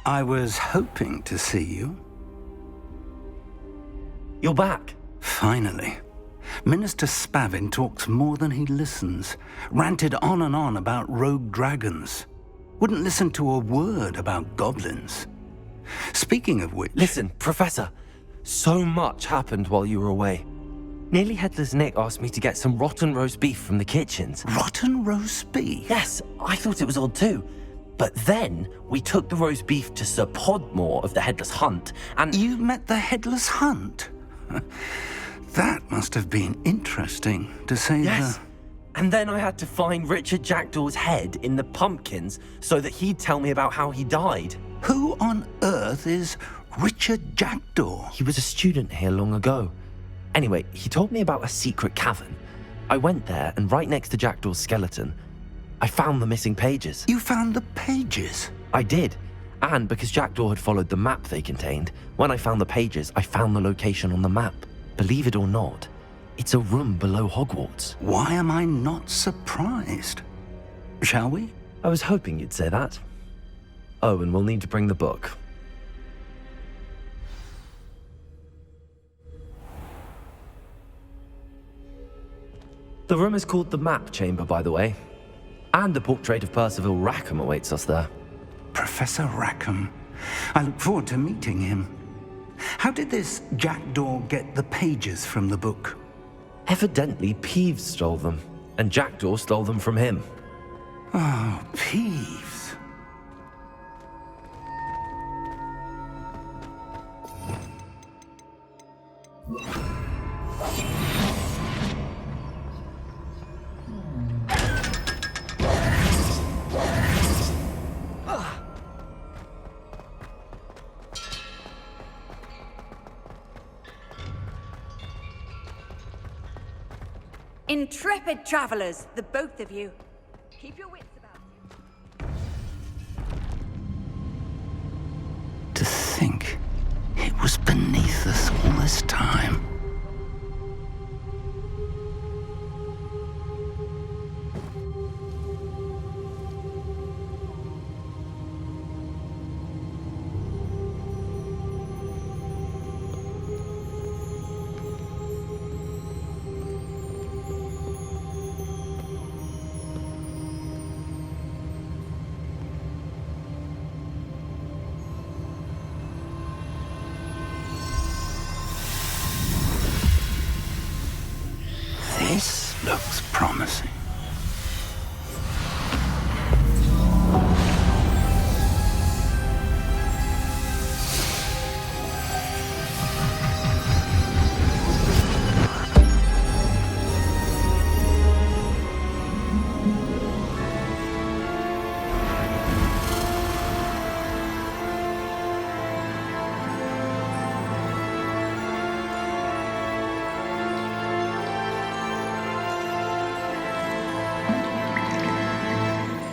I was hoping to see you. You're back. Finally. Minister Spavin talks more than he listens. Ranted on and on about rogue dragons. Wouldn't listen to a word about goblins. Speaking of which... Listen, Professor. So much happened while you were away. Nearly Headless Nick asked me to get some rotten roast beef from the kitchens. Rotten roast beef? Yes, I thought it was odd too. But then we took the roast beef to Sir Podmore of the Headless Hunt, and... You met the Headless Hunt? That must have been interesting, to say Yes. And then I had to find Richard Jackdaw's head in the pumpkins so that he'd tell me about how he died. Who on earth is Richard Jackdaw? He was a student here long ago. Anyway, he told me about a secret cavern. I went there, and right next to Jackdaw's skeleton, I found the missing pages. You found the pages? I did. And because Jackdaw had followed the map they contained, when I found the pages, I found the location on the map. Believe it or not, it's a room below Hogwarts. Why am I not surprised? Shall we? I was hoping you'd say that. Oh, and we'll need to bring the book. The room is called the Map Chamber, by the way. And a portrait of Percival Rackham awaits us there. Professor Rackham. I look forward to meeting him. How did this Jackdaw get the pages from the book? Evidently, Peeves stole them, and Jackdaw stole them from him. Oh, Peeves. Intrepid travelers, the both of you. Keep your wits about you. To think it was beneath us all this time. This looks promising.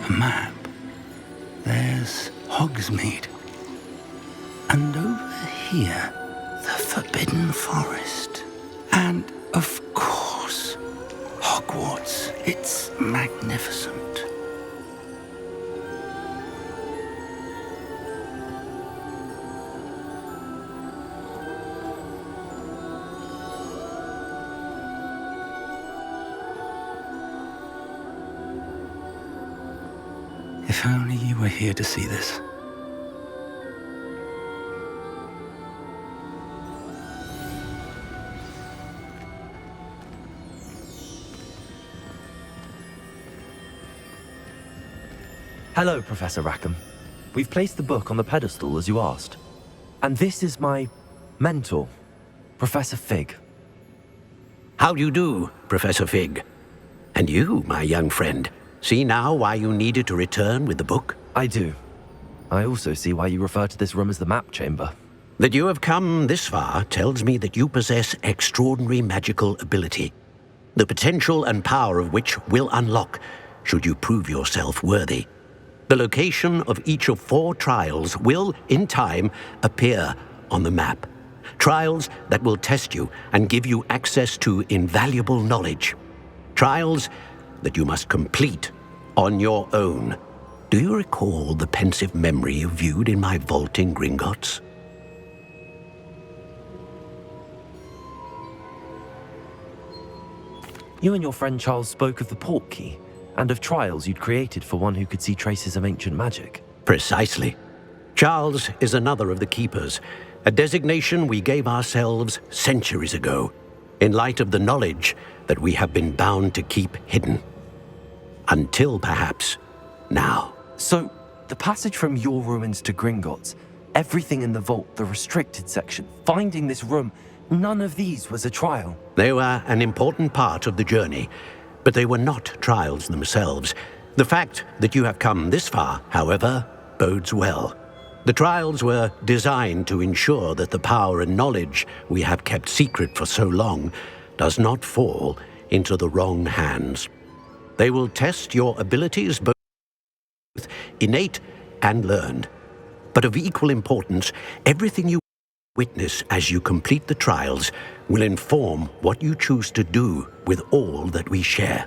A map. There's Hogsmeade. And over here, the Forbidden Forest. And, of course, Hogwarts. It's magnificent. If only you were here to see this. Hello, Professor Rackham. We've placed the book on the pedestal as you asked. And this is my mentor, Professor Fig. How do you do, Professor Fig? And you, my young friend, see now why you needed to return with the book? I do. I also see why you refer to this room as the Map Chamber. That you have come this far tells me that you possess extraordinary magical ability, the potential and power of which will unlock should you prove yourself worthy. The location of each of 4 trials will, in time, appear on the map. Trials that will test you and give you access to invaluable knowledge. Trials that you must complete on your own. Do you recall the pensive memory you viewed in my vault in Gringotts? You and your friend Charles spoke of the port key, and of trials you'd created for one who could see traces of ancient magic. Precisely. Charles is another of the Keepers, a designation we gave ourselves centuries ago, in light of the knowledge that we have been bound to keep hidden. Until, perhaps, now. So, the passage from your ruins to Gringotts, everything in the vault, the restricted section, finding this room, none of these was a trial. They were an important part of the journey, but they were not trials themselves. The fact that you have come this far, however, bodes well. The trials were designed to ensure that the power and knowledge we have kept secret for so long does not fall into the wrong hands. They will test your abilities, both innate and learned. But of equal importance, everything you witness as you complete the trials will inform what you choose to do with all that we share.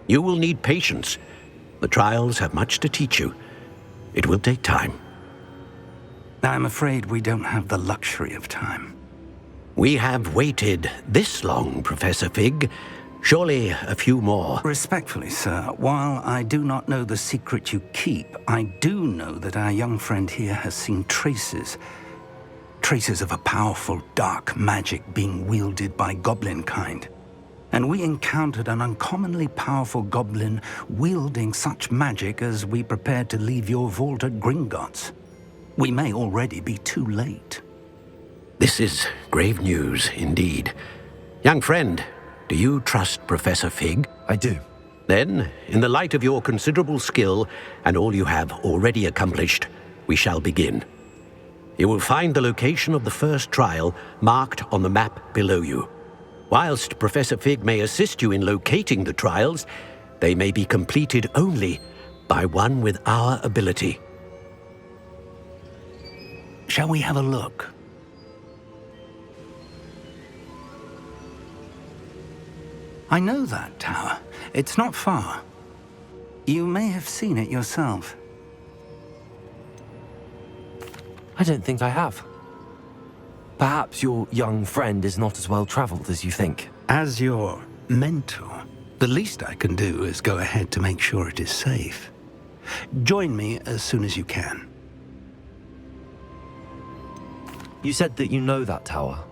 You will need patience. The trials have much to teach you. It will take time. I'm afraid we don't have the luxury of time. We have waited this long, Professor Fig. Surely a few more. Respectfully, sir, while I do not know the secret you keep, I do know that our young friend here has seen traces of a powerful dark magic being wielded by goblin kind. And we encountered an uncommonly powerful goblin wielding such magic as we prepared to leave your vault at Gringotts. We may already be too late. This is grave news indeed. Young friend, do you trust Professor Fig? I do. Then, in the light of your considerable skill and all you have already accomplished, we shall begin. You will find the location of the first trial marked on the map below you. Whilst Professor Fig may assist you in locating the trials, they may be completed only by one with our ability. Shall we have a look? I know that tower. It's not far. You may have seen it yourself. I don't think I have. Perhaps your young friend is not as well traveled as you think. As your mentor, the least I can do is go ahead to make sure it is safe. Join me as soon as you can. You said that you know that tower.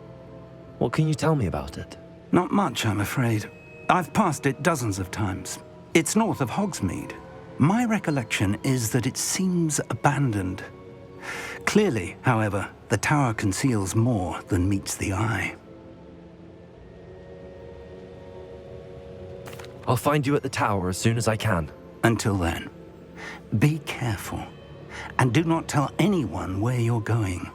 What can you tell me about it? Not much, I'm afraid. I've passed it dozens of times. It's north of Hogsmeade. My recollection is that it seems abandoned. Clearly, however, the tower conceals more than meets the eye. I'll find you at the tower as soon as I can. Until then, be careful, and do not tell anyone where you're going.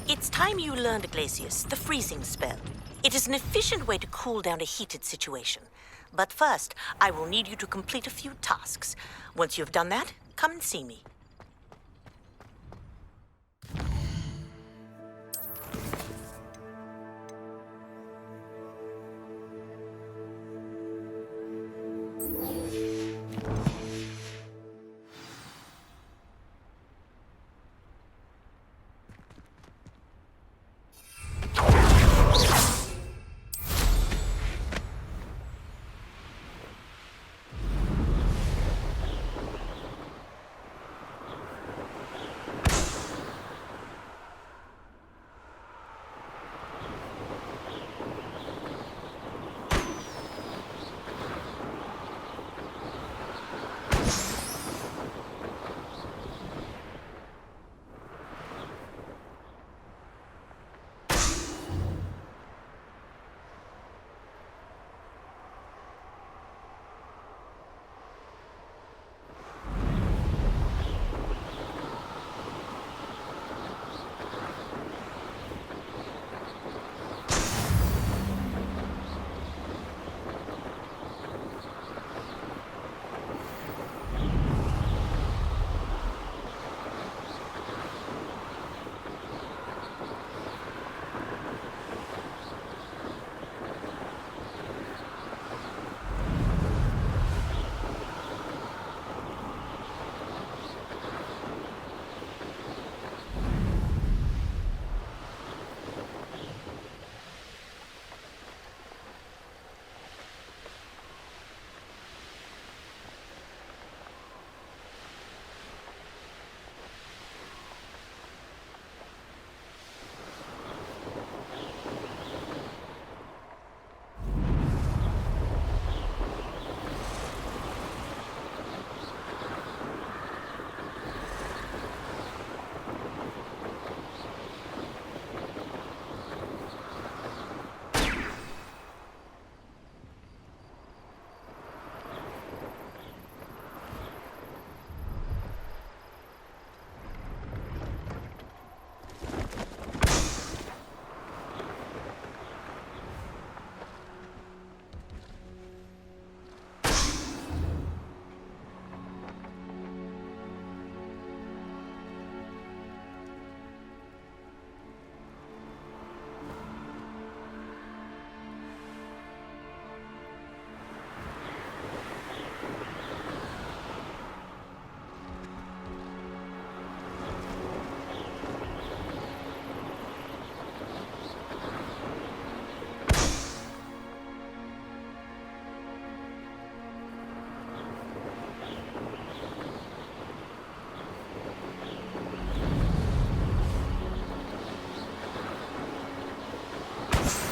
It's time you learned, Glacius, the freezing spell. It is an efficient way to cool down a heated situation. But first, I will need you to complete a few tasks. Once you've done that, come and see me.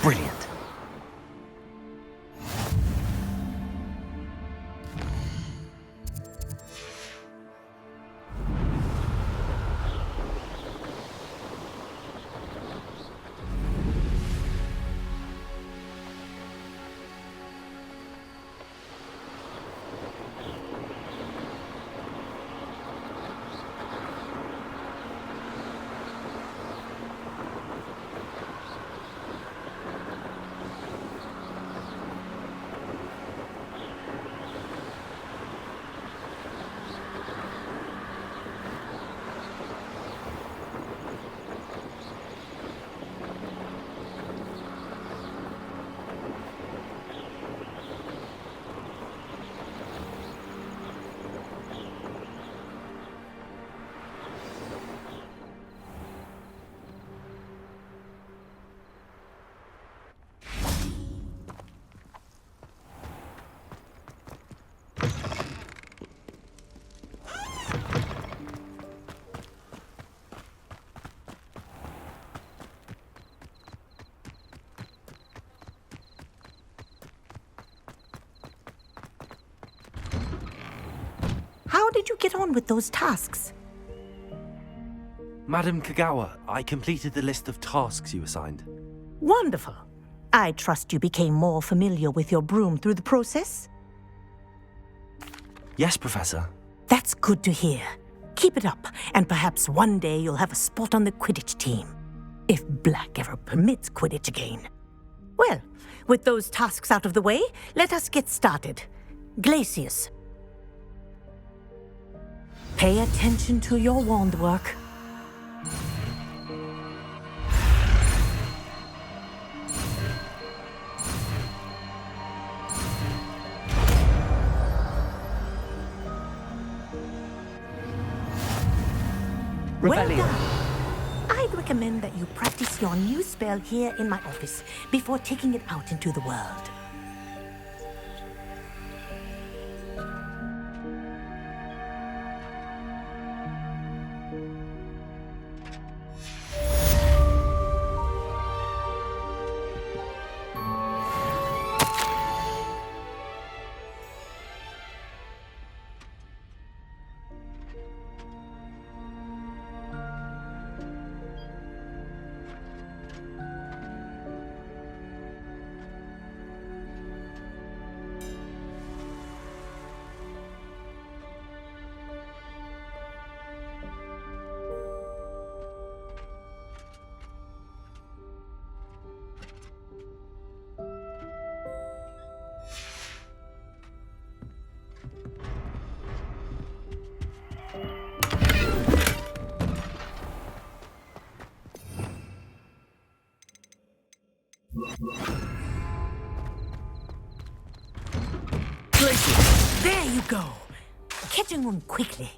Brilliant. How did you get on with those tasks? Madam Kagawa, I completed the list of tasks you assigned. Wonderful. I trust you became more familiar with your broom through the process? Yes, Professor. That's good to hear. Keep it up, and perhaps one day you'll have a spot on the Quidditch team. If Black ever permits Quidditch again. Well, with those tasks out of the way, let us get started. Glacius. Pay attention to your wand work. Well done. I'd recommend that you practice your new spell here in my office before taking it out into the world. There you go. Catching on quickly.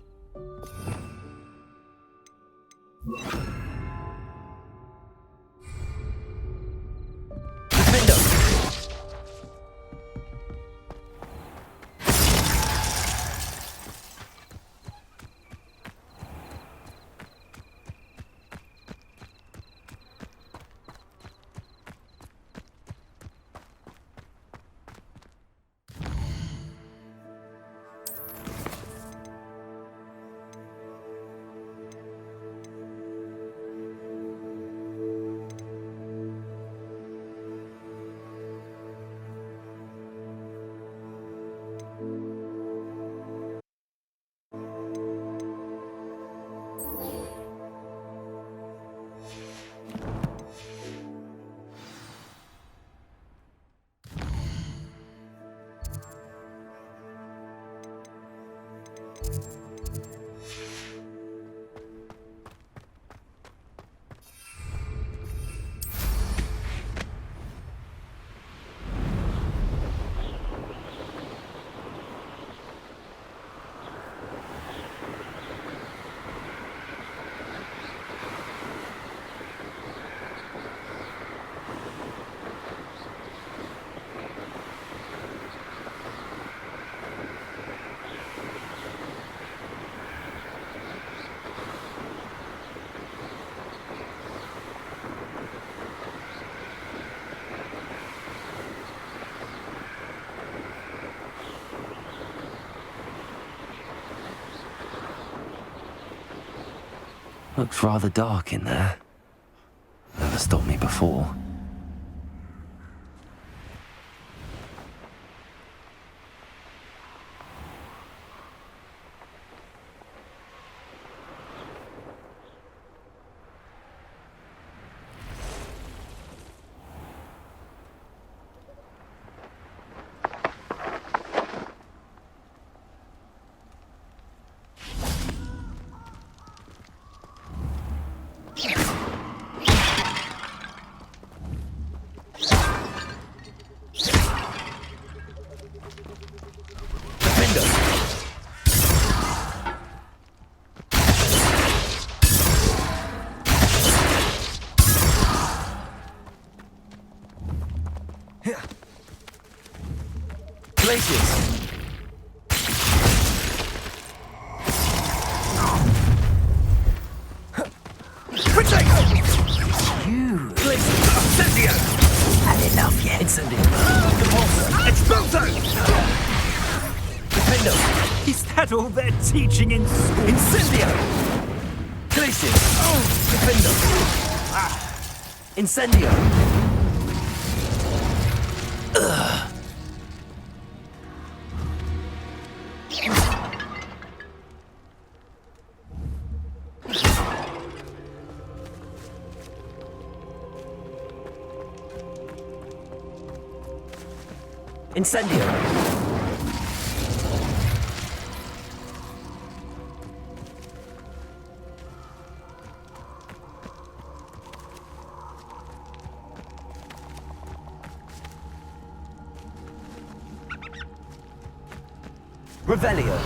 Looks rather dark in there. Never stopped me before. Places! You! Places! Incendio! Had enough yet? Incendio! Repulsor! Expulso! Defendo! Is that all they're teaching in school? Incendio! Places! Defendo! Incendio! Incendio! Revelio!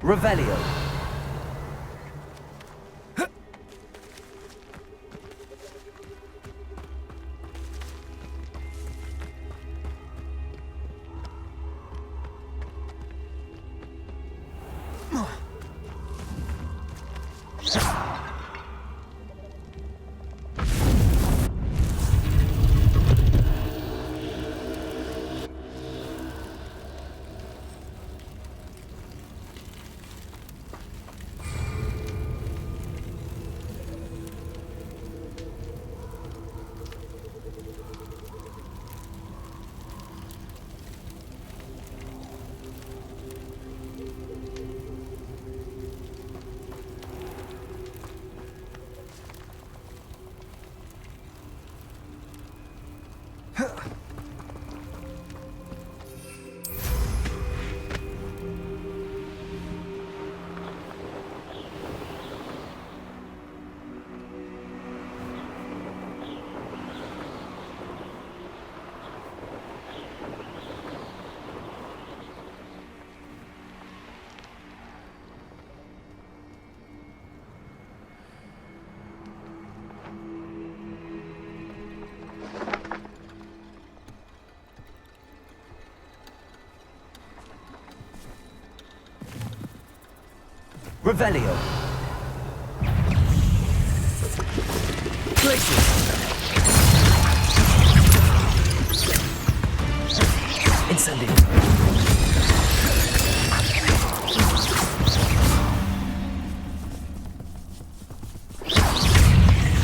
Revelio. Revelio. Places. Incendio.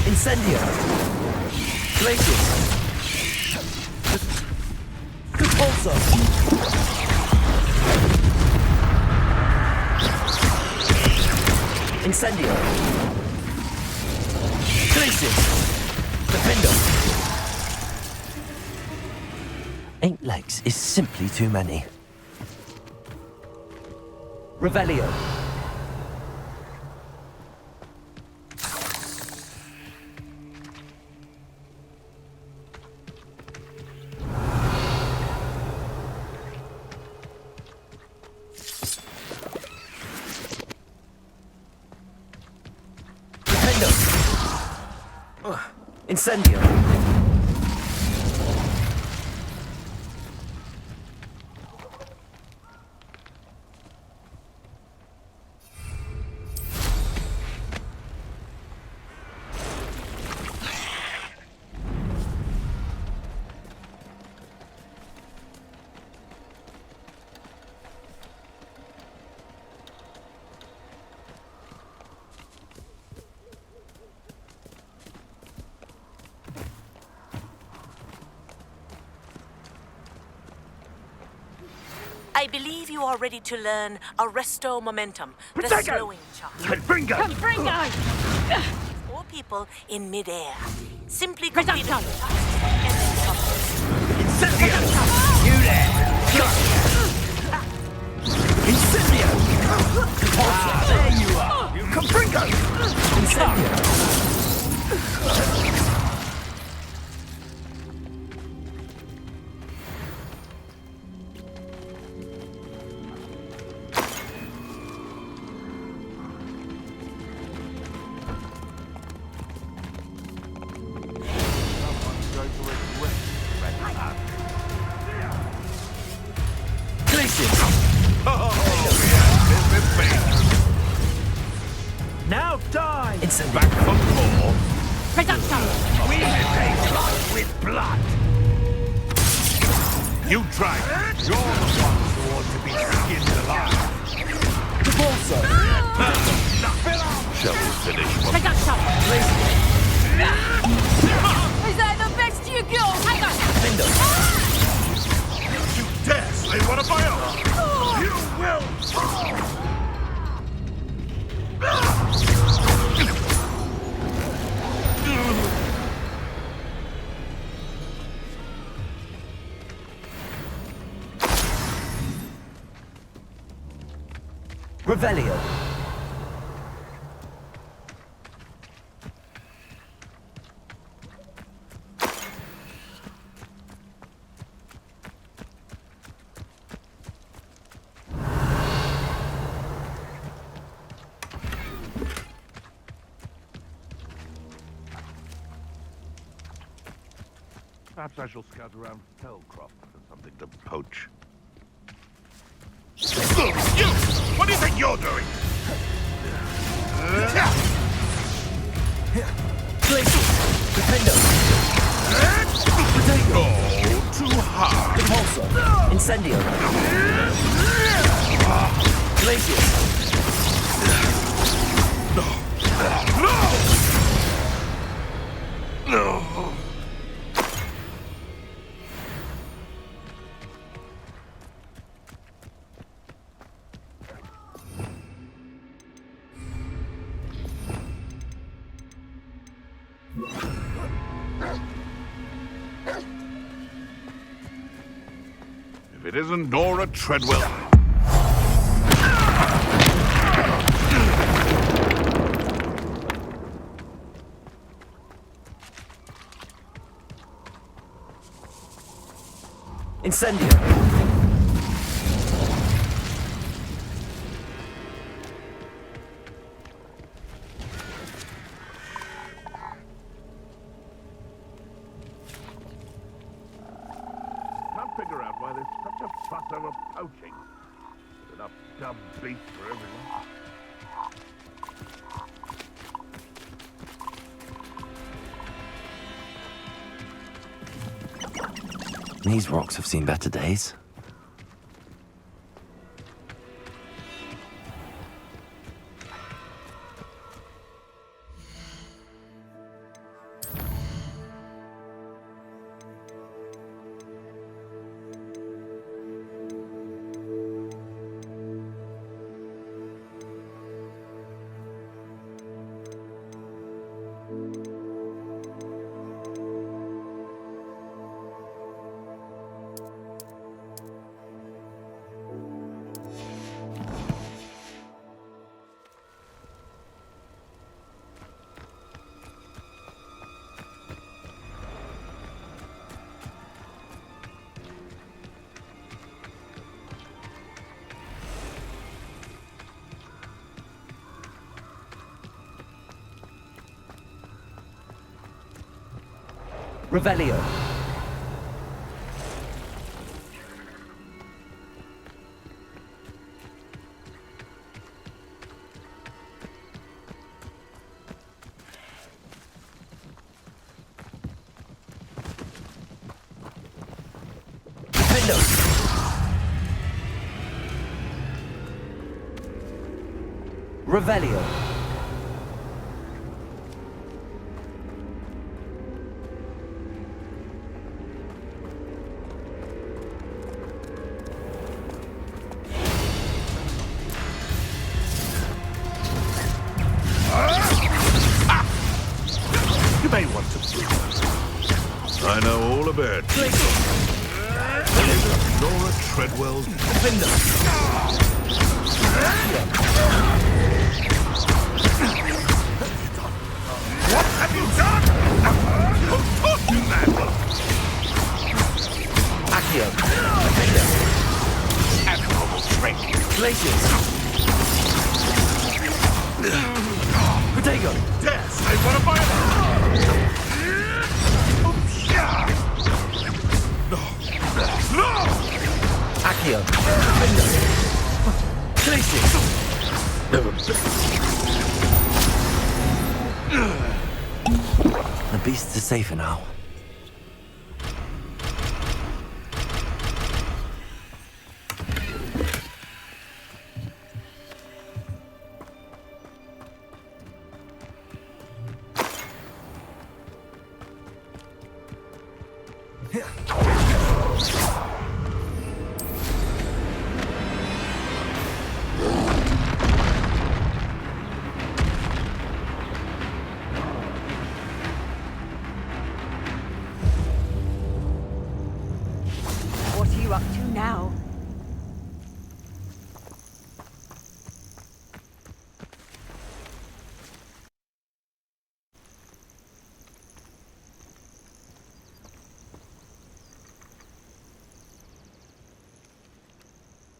Incendio. Places. Repulsor. Incendio. Places. Defendo. 8 legs is simply too many. Revelio. Defendo! Incendio! I believe you are ready to learn Arresto Momentum, the Protego! slowing charge. Confringo! Confringo! Four people in midair. Simply Reduction. complete a few tasks and then come. Incendio! You there! Incendio! There you are! You Confringo! Incendio! Now die! Incendio! Back for more! Reduction! We repay blood with blood! You try it! You're the ones who ought to be skinned alive! Shall we finish what Reduction! Is that the best you got? Hang on! Defendo! you dare slay one of my own? You will fall! Revelio! Perhaps I shall scout around Fellcroft for something to poach. You! What do you think you're doing? Defendo! Oh, too hard! Impulso! Incendio! Glacius! No! If it isn't Nora Treadwell. Incendio! Can't figure out why there's such a fuss over poaching. Enough dumb beef for everyone. These rocks have seen better days. Revelio. Defendo. Revelio. You may want to prove. I know all about it. Nora Treadwell's Defendo. What have you done? Who taught you that? Accio. Defendo. Admirable trick. Glacius. Protego. Dare say what a violence! No! Accio. Defendo. Glacius. The beasts are safer now. What are you up to now?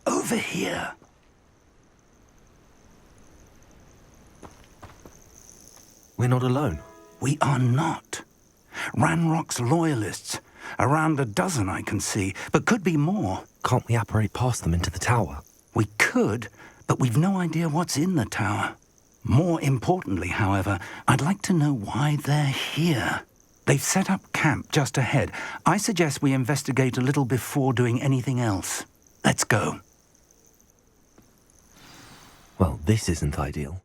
Over here. We're not alone. We are not. Ranrock's loyalists. Around a dozen I can see, but could be more. Can't we apparate past them into the tower? We could, but we've no idea what's in the tower. More importantly, however, I'd like to know why they're here. They've set up camp just ahead. I suggest we investigate a little before doing anything else. Let's go. Well, this isn't ideal.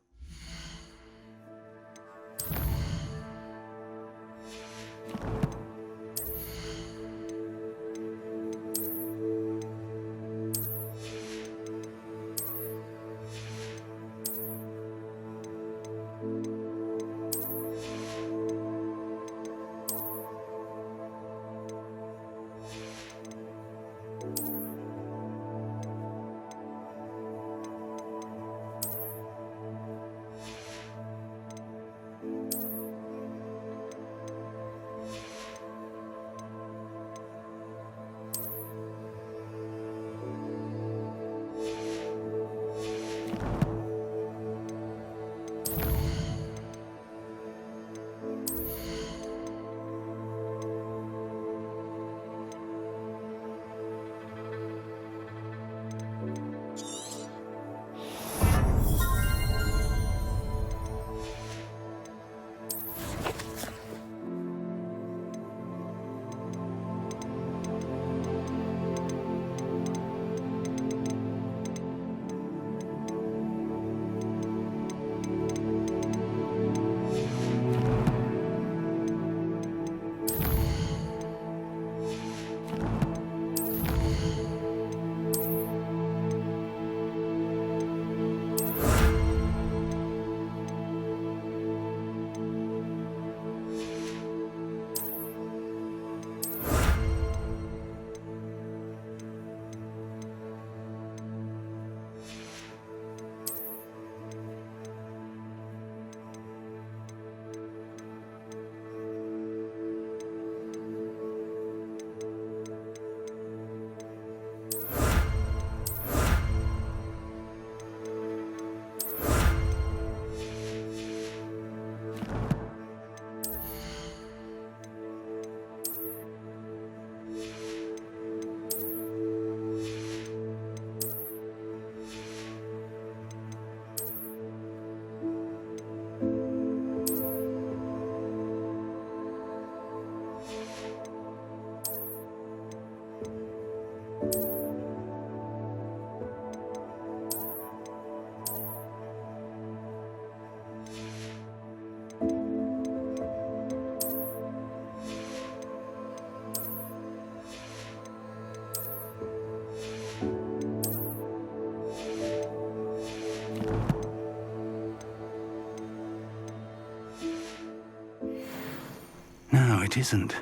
No, it isn't.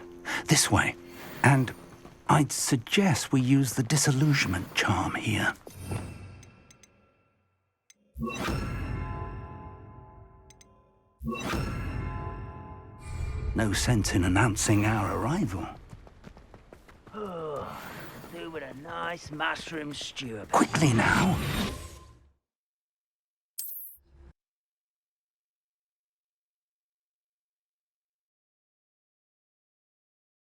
This way. And I'd suggest we use the disillusionment charm here. No sense in announcing our arrival. Do with a nice mushroom stew. Quickly now!